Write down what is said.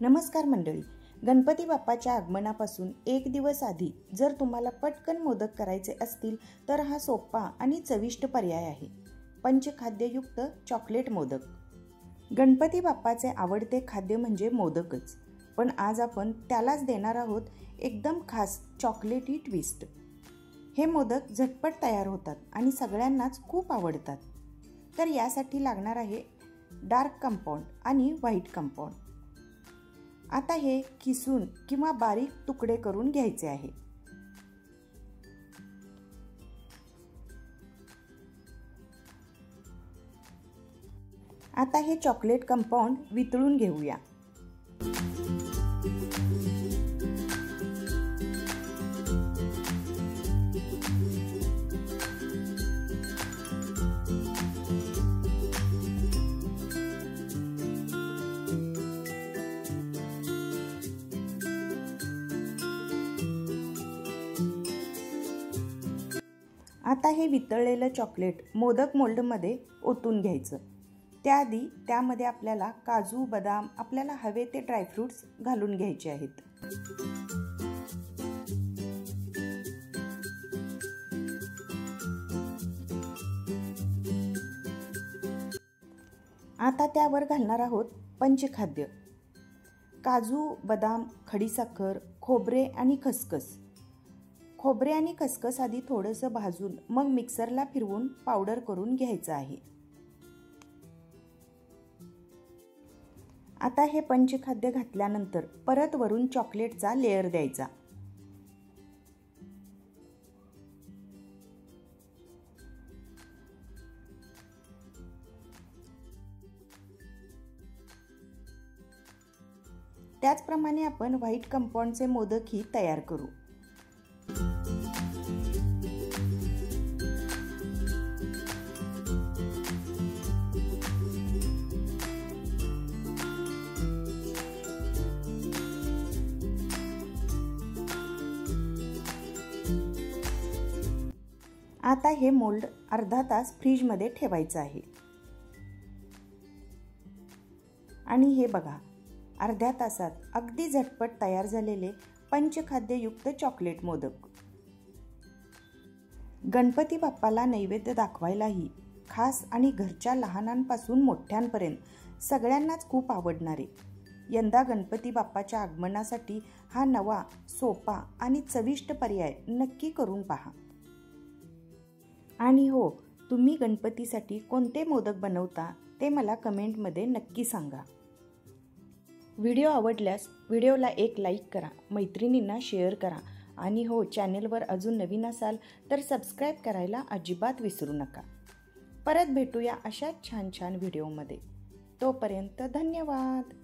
नमस्कार मंडळी, गणपती बाप्पाच्या आगमनापासून एक दिवस आधी जर तुम्हाला पटकन मोदक करायचे असतील तर हा सोपा आणि चविष्ट पर्याय आहे. पंचखाद्ययुक्त चॉकलेट मोदक. गणपती बाप्पाचे आवडते खाद्य म्हणजे मोदकच, पण आज आपण त्यालाच देणार आहोत एकदम खास चॉकलेटी ट्विस्ट. हे मोदक झटपट तयार होतात आणि सगळ्यांनाच खूप आवडतात. तर यासाठी लागणार आहे डार्क कंपाऊंड आणि व्हाईट कंपाऊंड. आता हे किसून किंवा बारीक तुकडे करून घ्यायचे आहे. आता हे चॉकलेट कंपाऊंड वितळून घेऊया. आता हे वितळलेलं चॉकलेट मोदक मोल्डमध्ये ओतून घ्यायचं. त्याआधी त्यामध्ये आपल्याला काजू, बदाम, आपल्याला हवे ते ड्रायफ्रूट्स घालून घ्यायचे आहेत. आता त्यावर घालणार आहोत पंचखाद्य: काजू, बदाम, खडीसाखर, खोबरे आणि खसखस. खोबरे आणि खसखस आधी थोडंसं भाजून मग मिक्सरला फिरवून पावडर करून घ्यायचं आहे. आता हे पंचखाद्य घातल्यानंतर परत वरून चॉकलेटचा लेयर द्यायचा. त्याचप्रमाणे आपण व्हाईट कंपाऊंडचे मोदकही तयार करू. आता हे मोल्ड अर्धा तास फ्रीजमध्ये ठेवायचं आहे. आणि हे बघा, अर्ध्या तासात अगदी झटपट तयार झालेले पंचखाद्ययुक्त चॉकलेट मोदक. गणपती बाप्पाला नैवेद्य दाखवायलाही खास आणि घरच्या लहानांपासून मोठ्यांपर्यंत सगळ्यांनाच खूप आवडणारे. यंदा गणपती बाप्पाच्या आगमनासाठी हा नवा, सोपा आणि चविष्ट पर्याय नक्की करून पहा. आणि हो, तुम्ही गणपतीसाठी कोणते मोदक बनवता ते मला कमेंटमध्ये नक्की सांगा. व्हिडिओ आवडल्यास व्हिडिओला एक लाईक करा, मैत्रिणींना शेअर करा आणि हो, चॅनेलवर अजून नवीन असाल तर सबस्क्राईब करायला अजिबात विसरू नका. परत भेटूया अशाच छान छान व्हिडिओमध्ये. तोपर्यंत धन्यवाद.